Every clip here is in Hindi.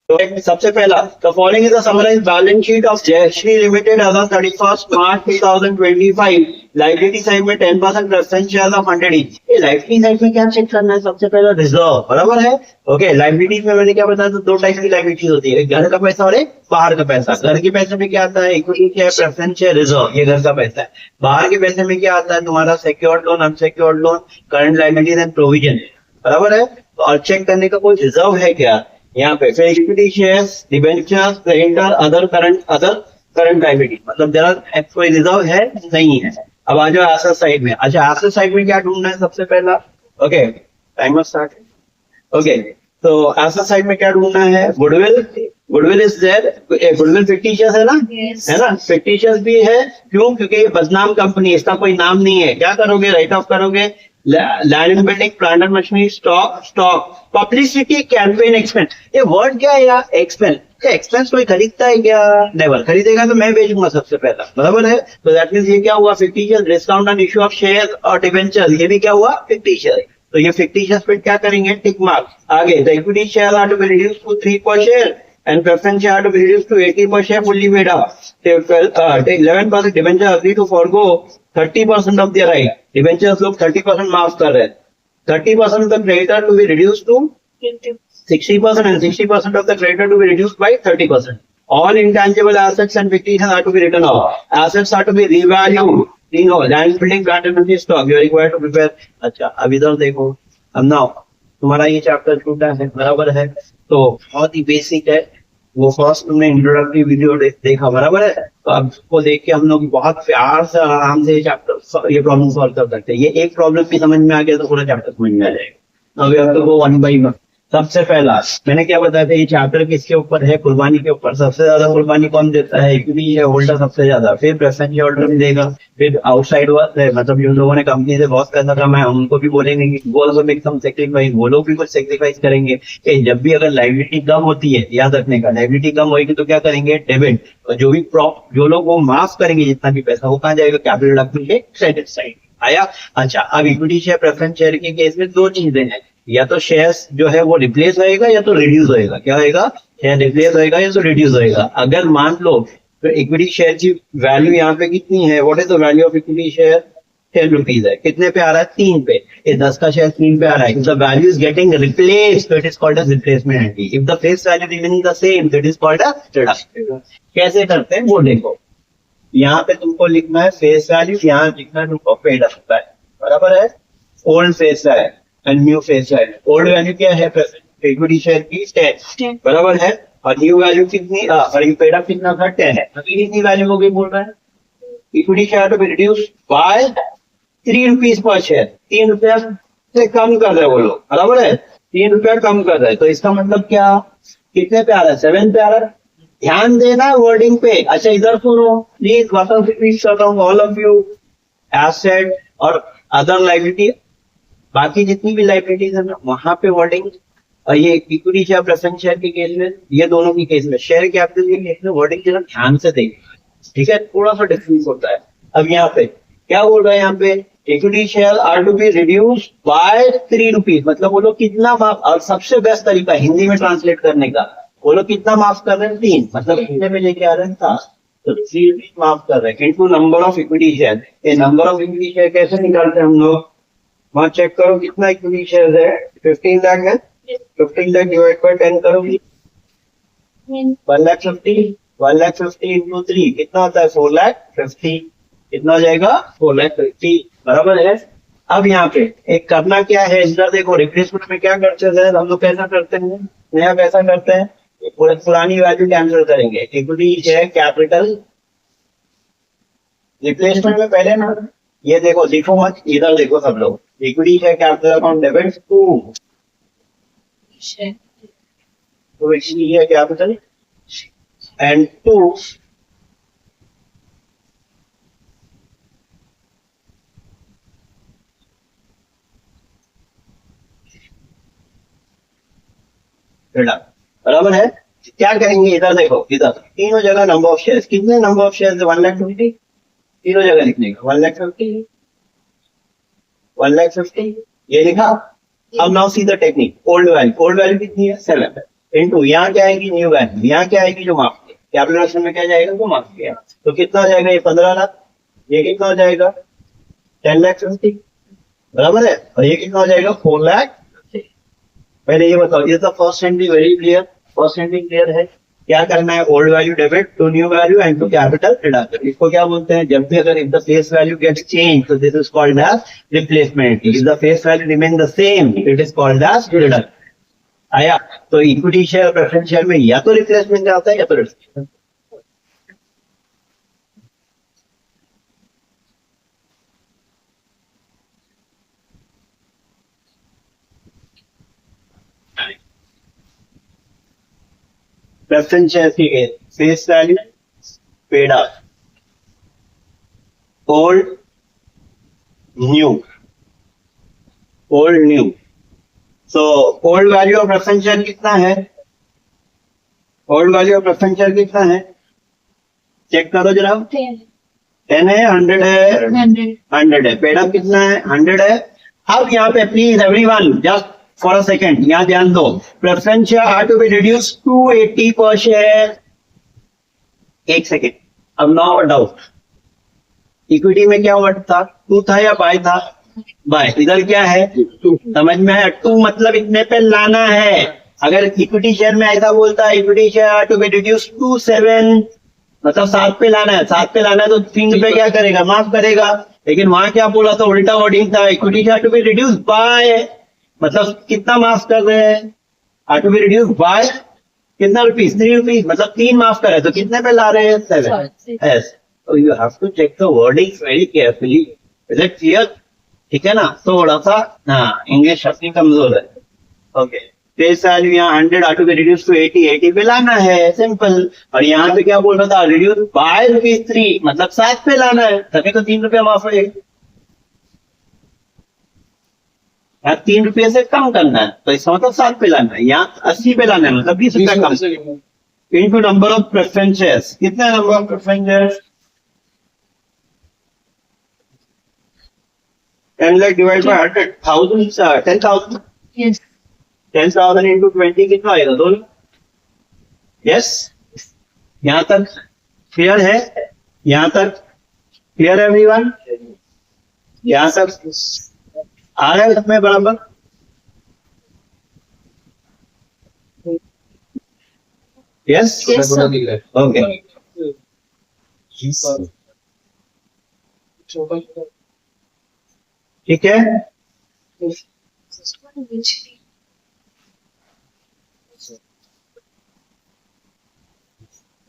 तो सबसे पहला the following is the summarised balance sheet of Jayshree limited as on 31 March 2025। Liability side में 10% प्रेफरेंस शेयर ऑफ 100 ईच। ये लाइबिलिटी साइड में क्या चेक करना है? सबसे पहला रिजर्व, बराबर है। ओके, लाइबिलिटी में मैंने क्या बताया था, दो टाइप की लाइबिलिटी होती है, घर का पैसा और एक बाहर का पैसा। घर के पैसे में क्या आता है? Equity share, preference share, reserve, ये घर का पैसा है। बाहर के पैसे में क्या आता है? तुम्हारा secured loan, unsecured loan, current liabilities and provision, बराबर है। तो और चेक करने का कोई रिजर्व है क्या यहाँ पे? फिर equity shares, debentures, creditor, other current liability, मतलब जरा कोई रिजर्व है नहीं है। अब आ जाओ एसेट साइड में। अच्छा, एसेट साइड में क्या ढूंढना है सबसे पहला? Okay, timer start. ओके, तो एसेट साइड में क्या ढूंढना है? Goodwill. Goodwill is there. Goodwill fictitious है ना? है ना? फिक्टिशियस भी है, क्यों? क्योंकि ये बदनाम कंपनी है, इसका कोई नाम नहीं है। क्या करोगे? राइट ऑफ करोगे। Land and building, plant and machinery, stock, publicity, campaign, expense. ये वर्ड क्या है यार? एक्सपेंस। क्या एक्सपेंस कोई खरीदता है क्या? नेवर। खरीदेगा तो मैं बेचूंगा सबसे पहला, बराबर है। तो दैट मींस ये क्या हुआ? Fictitious. Discount on issue of share और डिबेंचर, ये भी क्या हुआ? फिक्टिशियस। तो ये फिक्टिशियस पे क्या करेंगे? Tick mark. आगे, the equity share are to be reduce to 3 per share and preference share to be reduced to 80 per share fully paid up. Take 11% debenture agree to forgo 30% of their right. Debentures लोग 30% माफ कर रहे हैं। 30% of the creditor to be reduced to 60% and 60% of the creditor to be reduced by 30%. All intangible assets and fictitious are to be written off. Assets are to be revalued. तीनों, land, building, plant and machinery, stock. You are required to prepare. अच्छा, अब इधर देखो। अब now तुम्हारा ये चैप्टर छूटा है, बराबर है। तो बहुत ही बेसिक है, वो फर्स्ट तुमने इंट्रोडक्टरी वीडियो देखा, बराबर है। तो अब उसको देख के हम लोग बहुत प्यार से आराम से ये चैप्टर, ये प्रॉब्लम सॉल्व कर सकते हैं। ये एक प्रॉब्लम भी समझ में आ गया तो पूरा चैप्टर समझ में आ जाएगा। अभी हम लोग वो 1 by 1। सबसे पहला मैंने क्या बताया था, ये चैप्टर किसके ऊपर है? कुर्बानी के ऊपर। सबसे ज्यादा कुर्बानी कौन देता है? इक्विटी शेयर होल्डर सबसे ज्यादा, फिर प्रेफरेंस शेयर होल्डर भी देगा, फिर आउटसाइड वर्क, मतलब जिन लोगों ने कंपनी से बहुत पैसा कमाया उनको भी बोलेंगे कि वो ऑल्सो मेक सम सैक्रिफाइस, वो लोग भी कुछ सैक्रिफाइस करेंगे। कि जब भी अगर लायबिलिटी कम होती है, याद रखने का, लायबिलिटी कम होगी तो क्या करेंगे? डेबिट। और जो भी जो लोग वो माफ करेंगे जितना भी पैसा, वो कहाँ जाएगा? कैपिटल रिडक्शन के क्रेडिट साइड आया। अच्छा, अब इक्विटी शेयर, प्रेफरेंस शेयर के केस में दो चीजें हैं, या तो शेयर्स जो है वो रिप्लेस होएगा या तो रिड्यूस होएगा। क्या होएगा? शेयर रिप्लेस होएगा या तो रिड्यूस होएगा। अगर मान लो तो इक्विटी शेयर की वैल्यू यहाँ पे कितनी है? What is the value of equity share? 10 rupees है। कितने पे आ रहा है? 3 पे। ये 10 का शेयर 3 पे आ रहा है। If the value is getting replaced तो it is called as replacement entry. If the face value remaining the same तो it is called as reduction. कैसे करते हैं वो देखो। यहाँ पे तुमको लिखना है फेस वैल्यू, यहाँ लिखना है तुमको पेड अप है, बराबर है। Old face value and new face value. Old value क्या है? इक्विटी शेयर की 10, बराबर है। और न्यू वैल्यू कितनी? और पेड अप कितना था? 10 है। अभी कितनी वैल्यू हो गई बोल रहा है? Equity share to be reduce by 3 rupees per share. 3 रुपया से कम कर रहे हैं वो लोग, बराबर है। 3 रुपया कम कर रहे हैं, तो इसका मतलब क्या? कितने पे आ रहा है? 7 पे आ रहा है। ध्यान देना वर्डिंग पे। अच्छा, इधर सुनो प्लीज, वापस रिपीट कर रहा हूँ ऑल ऑफ यू। एसेट और अदर लायबिलिटी, बाकी जितनी भी लायबिलिटीज है ना, वहां पे वर्डिंग। और ये इक्विटी शेयर, प्रेफरेंस शेयर के केस में, ये दोनों की केस में, शेयर कैपिटल के केस में वर्डिंग जरा ध्यान से देंगे, ठीक है? थोड़ा सा डिफरेंस होता है। अब यहाँ पे क्या बोल रहा है? यहाँ पे equity share are to be reduce by 3 rupees, मतलब वो लोग कितना माफ, और सबसे बेस्ट तरीका हिंदी में ट्रांसलेट करने का, वो लोग कितना माफ कर रहे हैं? 3, मतलब कितने में लेके आ रहे हैं? 7। तो 3 रुपीज माफ कर रहे हैं into number of equity share. ये नंबर ऑफ इक्विटी शेयर कैसे निकालते हैं हम लोग? वहां चेक करो कितना इक्विटी शेयर है। 15 लाख है। 15 लाख डिवाइड बाय 10 करोगी 1,50,000 इंटू 3 कितना होता है? 4,50,000। कितना हो जाएगा? 4,50,000, बराबर है। अब यहाँ पे एक करना क्या है, इधर देखो, रिप्लेसमेंट में क्या करते हैं हम लोग? कैसा करते हैं? नया कैसा करते हैं? पुरानी वैल्यू कैंसिल करेंगे। इक्विटी शेयर कैपिटल रिप्लेसमेंट में पहले ना, ये देखो, देखो मत, इधर देखो सब लोग। Equity share capital account debit to equity share capital and to बराबर है। क्या करेंगे? इधर देखो, इधर तीनों जगह नंबर ऑफ शेयर, कितने नंबर ऑफ शेयर? 1,20,000। तीनों जगह लिखने का 1,50,000, 1,50,000 ये लिखा। अब now see the technique. Old value कितनी है? 7 है। इंटू यहाँ क्या आएगी न्यू वैल्यू, यहाँ क्या आएगी जो मार्क किया, कैपिटल ऑप्शन में क्या जाएगा जो मार्क किया, तो कितना हो जाएगा ये 15 लाख, ये कितना हो जाएगा 10 लाख 50, बराबर है, और ये कितना हो जाएगा 4 लाख। पहले ये बताओ, ये तो first entry very clear, first entry clear है, क्या करना है old value debit to new value and to capital deduct. इसको क्या बोलते हैं, जब भी अगर if the face value gets change तो this is called as replacement, if the face value remain the same it is called as deduct. आया, तो इक्विटी शेयर प्रेफरेंस शेयर में या तो रिप्लेसमेंट आता है या तो replacement। प्रेफरेंस शेयर की face value paid up old new, old new, so old value of preference शेयर कितना है, ओल्ड वैल्यू ऑफ प्रेफरेंस शेयर कितना है, चेक करो जरा, 10 है, 100 है, 100 है, पेड अप कितना है 100 है। अब यहाँ पे please everyone just for a second यहाँ ध्यान दो, preference share are to be reduce to 80 per share. एक सेकेंड, अब नाउ डाउट, इक्विटी में क्या वर्ड था, टू था या बाय था, बाय, इधर क्या है टू, समझ में है, टू मतलब इतने पे लाना है। अगर इक्विटी शेयर में ऐसा बोलता है equity share are to be reduce to 7, मतलब 7 पे लाना है, 7 पे लाना है तो 3 रुपए क्या करेगा माफ करेगा, लेकिन वहां क्या बोला था उल्टा वर्डिंग था, equity share to be reduce by, मतलब कितना माफ कर रहे हैं, are to be reduce by कितना रुपीज 3 रुपीज, मतलब 3 माफ करे तो कितने पे ला रहे हैं 7, यस, तो you have to check the wording very carefully, is it clear, ठीक है ना, थोड़ा सा हाँ इंग्लिश अपनी कमजोर है, ओके। फेस वैल्यू यहाँ 100 are to be reduce to 80, 80 पे लाना है सिंपल, और यहाँ पे क्या बोल रहा था रिड्यूस बाय ₹3, मतलब 7 पे लाना है, तभी तो 3 रुपया माफ होएगा, यहाँ 3 रुपये से कम करना है तो इसका मतलब 7 पे लाना है, यहाँ 80 पे लाना है मतलब 20 रुपया कम, into number of preference shares, कितना number of preference shares 10 lakh divide by 100,000 10,000, Yes. 10,000 into 20 कितना आएगा 2 लाख, यस, यहाँ तक क्लियर है, यहाँ तक क्लियर है एवरीवन, यहाँ तक आ रहा है इसमें बराबर, यस Yes, sir. ओके, ठीक है,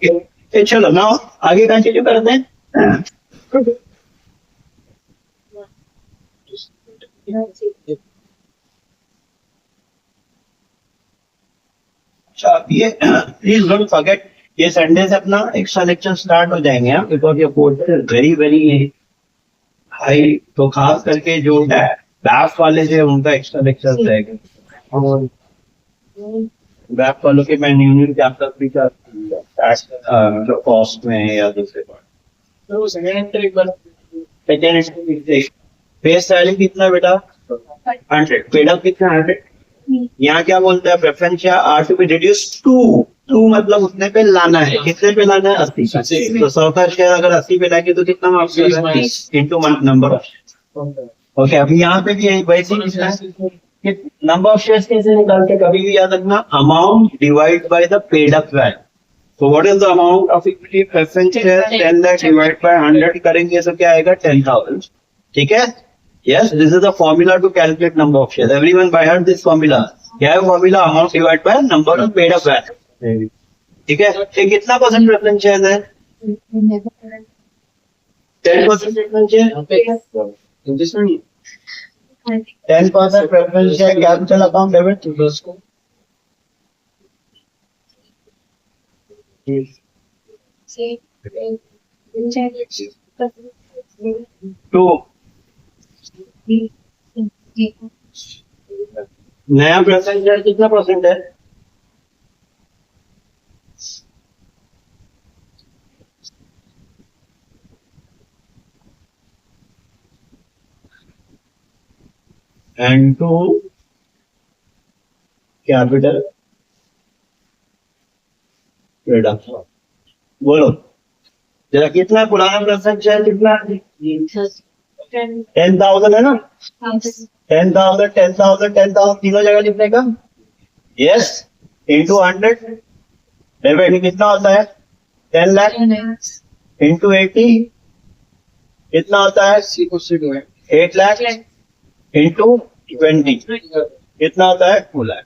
ये चलो ना आगे कंटिन्यू करते हैं। अच्छा ये प्लीज डोंट फॉरगेट, ये संडे से अपना एक्स्ट्रा लेक्चर स्टार्ट हो जाएंगे यहाँ, बिकॉज ये कोर्स वेरी वेरी हाई, तो खास करके जो बैफ वाले जो उनका एक्स्ट्रा लेक्चर रहेगा, और बैफ वालों के मैं न्यू न्यू चैप्टर भी जो कॉस्ट में है या दूसरे फेस वैल्यू कितना बेटा 100, पेड अप कितना 100, यहाँ क्या बोलता है प्रेफरेंस या are to be reduce to मतलब उतने पे लाना है, कितने पे लाना है 80, तो 100 का शेयर अगर 80 पे लाएंगे तो कितना मार्क्स होगा इंटू नंबर ऑफ, ओके। अभी यहाँ पे भी वैसे ही नंबर ऑफ शेयर्स कैसे निकालते, कभी भी याद रखना amount divide by the paid up value, तो what is the amount of equity preference share 10 lakh divide by 100 करेंगे तो क्या आएगा 10,000, ठीक है, yes this is the formula to calculate number of shares, everyone by heart this formula, क्या है formula amount divided by number of paid up value, ठीक है, ये कितना परसेंट प्रेफरेंस शेयर है 10% preference share, 10% preference share capital account debit to, नया प्रेफरेंस शेयर कितना परसेंट है, एंड टू कैपिटल रिडक्शन। बोलो जरा, कितना पुराना प्रेफरेंस शेयर कितना है? 10,000 है ना? 10,000 10,000 10,000 तीनों जगह लिखने का। यस, इंटू 100 डेबिट कितना होता है? 10 लाख इंटू 80 कितना होता है? 8 लाख इंटू 20 कितना होता है? 2 लाख।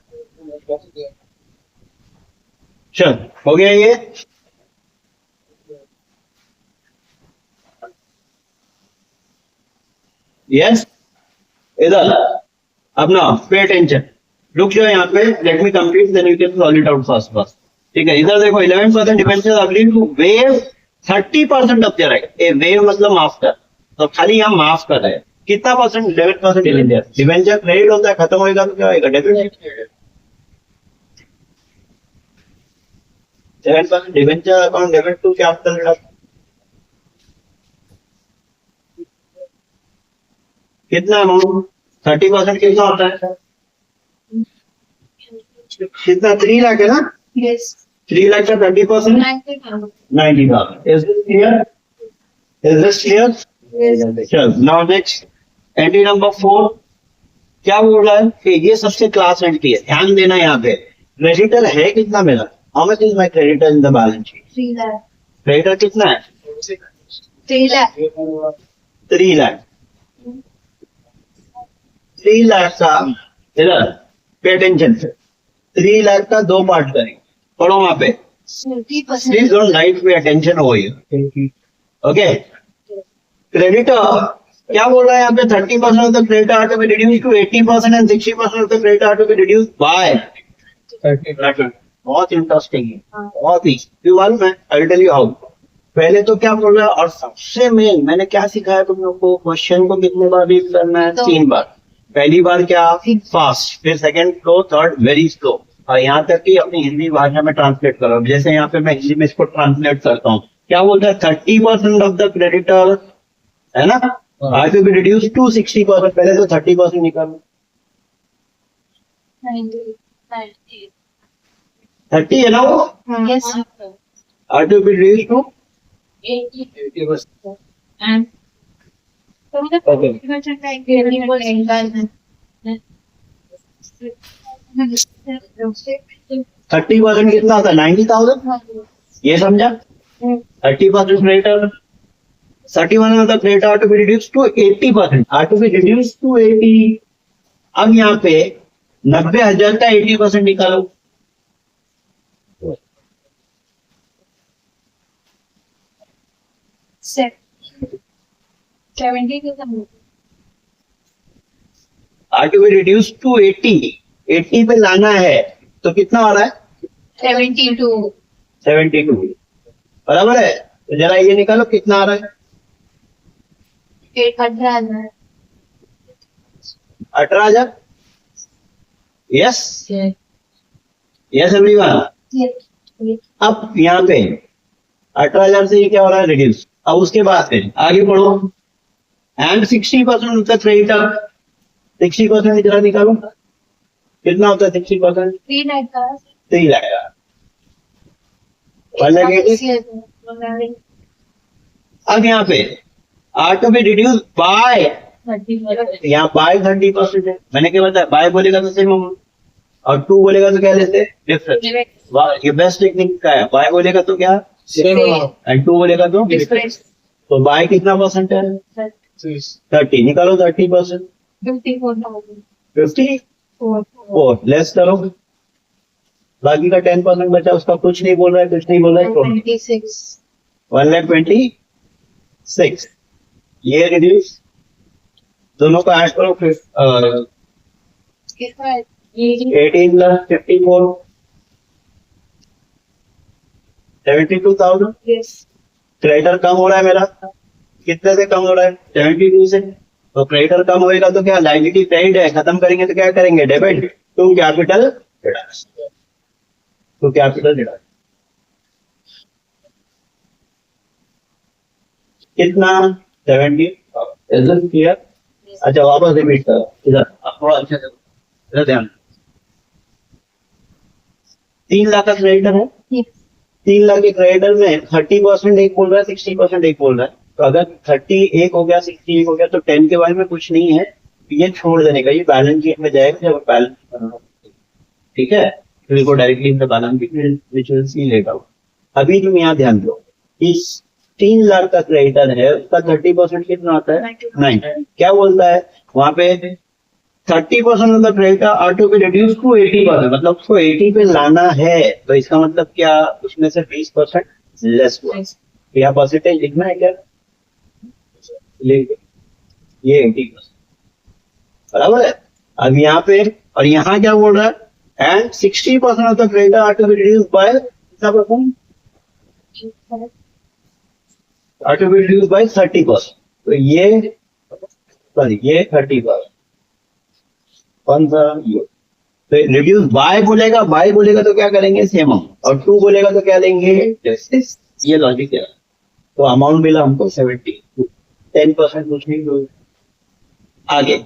चल हो गया ये। यस, इधर अपना पे अटेंशन, रुक जाओ यहाँ पे, let me complete then you can solve it out fast fast. ठीक है, इधर देखो 11% debentures are lead to waive 30% of the right. A waive मतलब माफ कर, तो खाली यहाँ माफ कर रहे हैं। कितना परसेंट? 11% डिबेंचर। डिबेंचर क्रेडिट होता है, खत्म होएगा तो क्या होएगा? Debit. 7% debenture account debit to capital reduction. कितना अमाउंट? 30% कितना होता है? कितना? 3 लाख है ना? Yes. 3 लाख का 30% 90,000। Is this clear? Is this clear? Yes. चल, now next एंट्री नंबर 4 क्या बोल रहा है कि ये सबसे क्लास एंट्री है, ध्यान देना यहाँ पे। क्रेडिटर है कितना मेरा? How much is my creditor in the balance sheet? 3 lakh. Creditor कितना है? 3 lakh. 3 लाख। 3 लाख का इधर पे अटेंशन से 3 लाख का 2 पार्ट करेंगे। पढ़ो वहां पे, 30%. Please don't write pay attention over here. Okay, creditor क्या बोल रहा है यहाँ पे? 30% of the credit are to be reduced to 80% and 60% of the credit are to be reduced by 30%। बहुत इंटरेस्टिंग है, बहुत ही। क्यों मालूम है? I will tell you how. पहले तो क्या बोल रहा है, और सबसे मेन मैंने क्या सिखाया तुम लोग को? क्वेश्चन को कितने बार रीड करना है? 3 बार। पहली बार क्या? फास्ट, फिर second slow, third very slow, और यहाँ तक कि अपनी हिंदी भाषा में ट्रांसलेट करो। जैसे यहाँ पे मैं हिंदी में इसको ट्रांसलेट करता हूँ। क्या बोलता है? 30% ऑफ द क्रेडिटर है ना, are to be reduce to 60%। पहले तो 30% निकालो। 90. 30 है ना वो, Yes. Are to be reduce to 80%. And Okay. 30% कितना होता है? 90,000। ये समझा? 30% creditor, 31 of the credit are to be reduce to 80%, are to be reduce to 80। अब यहाँ पे 90,000 का 80% निकालो। Set. 70 to the are to be reduce to 80 पे लाना है तो कितना हो रहा है? 72. 72 बराबर है। तो जरा ये निकालो कितना आ रहा है? 800. 18,000। Yes Yes. Yes everyone. Yes. अब यहाँ पे 18,000 से ये क्या हो रहा है? रिड्यूस। अब उसके बाद फिर आगे बढ़ो, एंड 60% होता है क्रेडिटर। 60% जरा निकालो कितना होता है? 60% 3 lakh. 3 लाख। 1 लाख 80। अब यहाँ पे are to be reduce by, 30%. यहाँ बाय 30% है। मैंने क्या बताया? बाय बोलेगा तो सेम अमाउंट, और टू बोलेगा तो क्या लेते? डिफरेंस। ये बेस्ट टेक्निक का है। बाय बोलेगा तो क्या? Same amount. एंड टू बोलेगा तो Difference. तो बाय कितना परसेंट है? 30। निकालो 30%। 54,000. 54 लेस करो, बाकी का 10% बचा, उसका कुछ नहीं बोल रहा है, कुछ नहीं बोल रहा है। 126. 1,26,000 ये रिड्यूस, दोनों का ऐड करो फिर 18 प्लस 54 72,000। Yes. क्रेडिटर कम हो रहा है मेरा, कितने से कम हो रहा है? 72 से। तो क्रेडिटर कम होएगा तो क्या? लायबिलिटी क्रेडिट है, खत्म करेंगे तो क्या करेंगे? Debit to capital deduction, to capital deduction. कितना? 70। Is this clear? अच्छा वापस रिपीट करो इधर, थोड़ा अच्छा से इधर ध्यान। 3 लाख का क्रेडिटर है, Yes. 3 लाख के क्रेडिटर में 30% एक बोल रहा है, 60% एक बोल रहा है। तो अगर 30 एक हो गया, 60 एक हो गया, तो 10 के बारे में कुछ नहीं है, ये छोड़ देने का, ये बैलेंस शीट में जाएगा जब बैलेंस बनाना। ठीक है, तो इसको directly in the balance sheet which will see later. अभी तुम यहाँ ध्यान दो, इस 3 लाख का क्रेडिटर है, उसका 30% कितना आता है? 9। क्या बोलता है वहां पे? 30% of the creditor are to be reduce to 80%, मतलब उसको 80 पे लाना है। तो इसका मतलब क्या, उसमें से 20% लेस हुआ। यहाँ परसेंटेज लिखना है क्या? लिख, ये 80%, बराबर है। अब यहाँ पे, और यहाँ क्या बोल रहा है? And 60% of the creditor are to be reduce by कितना percent? Are to be reduce by 30%। तो ये सॉरी, ये 30%। कौन सा? ये तो रिड्यूस बाय बोलेगा, बाय बोलेगा तो क्या करेंगे? सेम अमाउंट, और 2 बोलेगा तो क्या लेंगे? ये लॉजिक है। तो अमाउंट मिला हमको 70, 10% कुछ नहीं दो। आगे,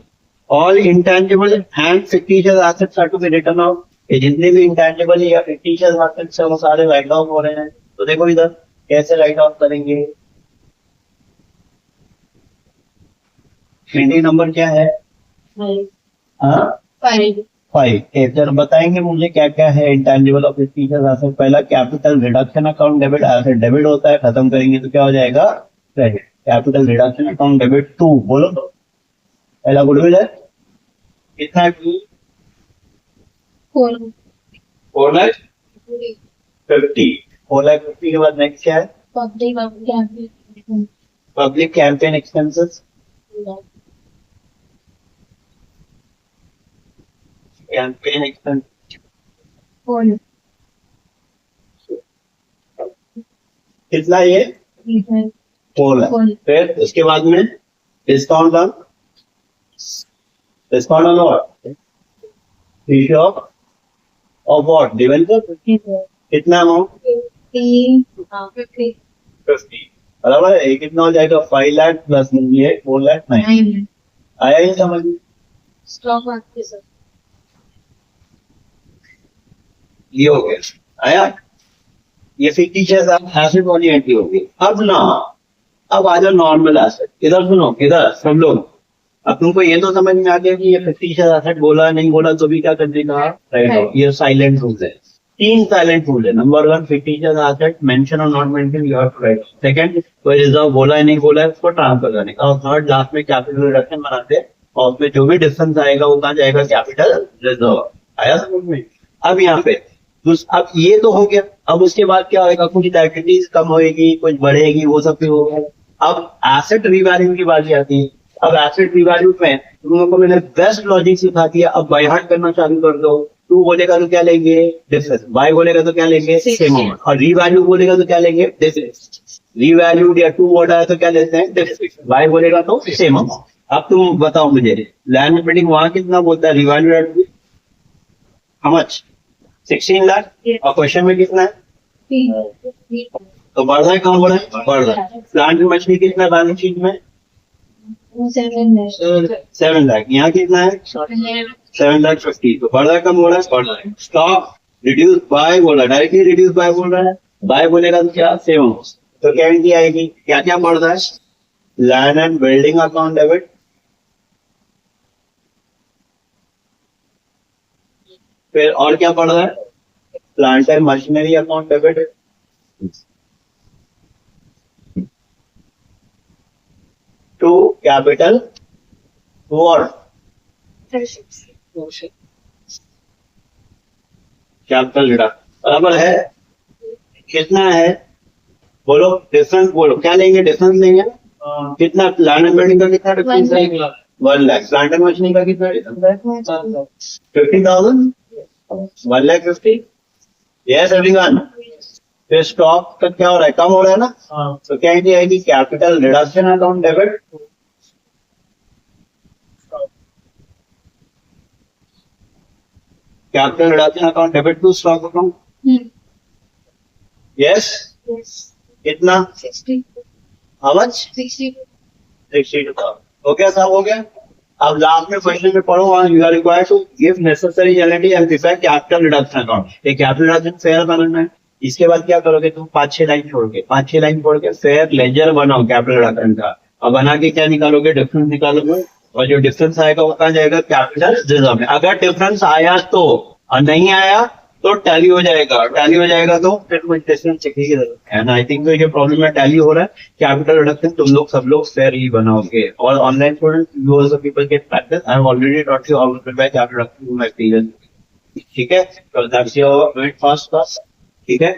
all intangible and fictitious assets are to be written off. ये जितने भी इंटेंजिबल या फिक्टिशियस एसेट्स है वो सारे राइट ऑफ हो रहे हैं। तो देखो इधर कैसे राइट ऑफ करेंगे। एंट्री नंबर क्या है? हाँ, 5। एक जरा बताएंगे मुझे क्या क्या है इंटेंजिबल ऑफ फिक्टिशियस एसेट। पहला capital reduction account debit. Asset debit होता है, खत्म करेंगे तो क्या हो जाएगा? Credit. Capital reduction account debit 2, बोलो तो। पहला गुडविल है, कितना है? 4 लाख 50। 4 लाख 50 के बाद नेक्स्ट क्या है? Public campaign expenses. Campaign expense कितना? ये 4 लाख। फिर उसके बाद में discount on, discount on what? Issue of what? Debenture. कितना अमाउंट? 50, बराबर है। ये कितना हो जाएगा? 5 लाख प्लस ये 4 लाख 9। आया ही समझ में? Stock market sir. ये हो गया, आया। ये फिक्टिशियस एसेट वाली एंट्री होगी। अब ना, अब आ जाओ नॉर्मल एसेट। इधर सुनो, इधर सब लोग। अब तुमको ये तो समझ में आ गया कि ये फिक्टिशियस एसेट बोला नहीं बोला तो भी क्या कर देगा? राइट। ये साइलेंट रूल है। 3 साइलेंट रूल है। नंबर 1, फिक्टिशियस एसेट मेंशन और not mention you have to write. Second, कोई रिजर्व बोला है नहीं बोला है उसको ट्रांसफर करने का। और थर्ड, लास्ट में कैपिटल रिडक्शन बनाते हैं और उसमें जो भी डिफरेंस आएगा वो कहाँ जाएगा? Capital reserve. आया समझ में? अब यहाँ पे अब ये तो हो गया। अब उसके बाद क्या होगा? कुछ लायबिलिटीज कम होगी, कुछ बढ़ेगी, वो सब भी होगा। अब एसेट रिवैल्यू की बात आती है। अब एसेट रिवैल्यू में तुम लोगों को मैंने बेस्ट लॉजिक सिखा दिया। अब बाय हार्ट करना चालू कर दो। 2 बोलेगा तो क्या लेंगे? डिफरेंस। बाय बोलेगा तो क्या लेंगे? Same amount. और रिवैल्यू बोलेगा तो क्या लेंगे? डिफरेंस। रिवैल्यूड या 2 वर्ड आया तो क्या लेते हैं? डिफरेंस। बाय बोलेगा तो सेम अमाउंट। अब तुम बताओ मुझे, लैंड बिल्डिंग वहां कितना बोलता है? Revalue at how much? 16 lakh. और क्वेश्चन में कितना है? तो बढ़ रहा है, कहाँ बढ़ रहा है? बढ़ रहा है। प्लांट की मछली कितना बैलेंस शीट में? 7 लाख। यहाँ कितना है? 7 लाख 50। तो बढ़ रहा है, कम हो रहा है? बढ़ रहा है। स्टॉक रिड्यूस बाय बोला, डायरेक्टली रिड्यूस बाय बोल रहा है। बाय बोलेगा तो क्या? सेम। तो क्या एंट्री आएगी? क्या क्या बढ़ रहा है? Land and building account debit. फिर और क्या बढ़ रहा है? Plant and machinery account debit. To capital और कैपिटल रिडक्शन, बराबर है। कितना है? बोलो डिफरेंस, बोलो क्या लेंगे? डिफरेंस लेंगे ना। कितना? प्लांट एंड बिल्डिंग का कितना डिफरेंस है? 1 लाख। प्लांट एंड मशीनरी का कितना डिफरेंस है? 50,000। 1,50,000। Yes everyone. फिर स्टॉक का क्या हो रहा है? कम हो रहा है ना। तो क्या एंट्री आएगी? Capital reduction account debit. Capital reduction account debit to stock account. Yes. कितना? 60। How much? 62,000। हो गया, सब हो गया। अब लास्ट में क्वेश्चन में पढ़ो, you are required to give necessary generally and prepare capital reduction account. ये कैपिटल रिडक्शन फेयर बनना है। इसके बाद क्या करोगे तुम 5-6 लाइन छोड़ के फिर लेजर बनाओ कैपिटल रिडक्शन का। अब बना के क्या निकालोगे, डिफरेंस निकालोगे, और जो डिफरेंस आएगा वो कहाँ जाएगा, कैपिटल रिजर्व में। अगर डिफरेंस आया तो, और नहीं आया तो टैली हो जाएगा तो फिर कोई टेस्टिंग चेकिंग की जरूरत है ना। आई थिंक तो ये प्रॉब्लम में टैली हो रहा है। कैपिटल रिडक्शन तुम लोग सब लोग फेयर ही बनाओगे, और online student you also people get practice. I have already taught you how to prepare capital reduction in my experience. ठीक है, तो that's your wait first class. ठीक है।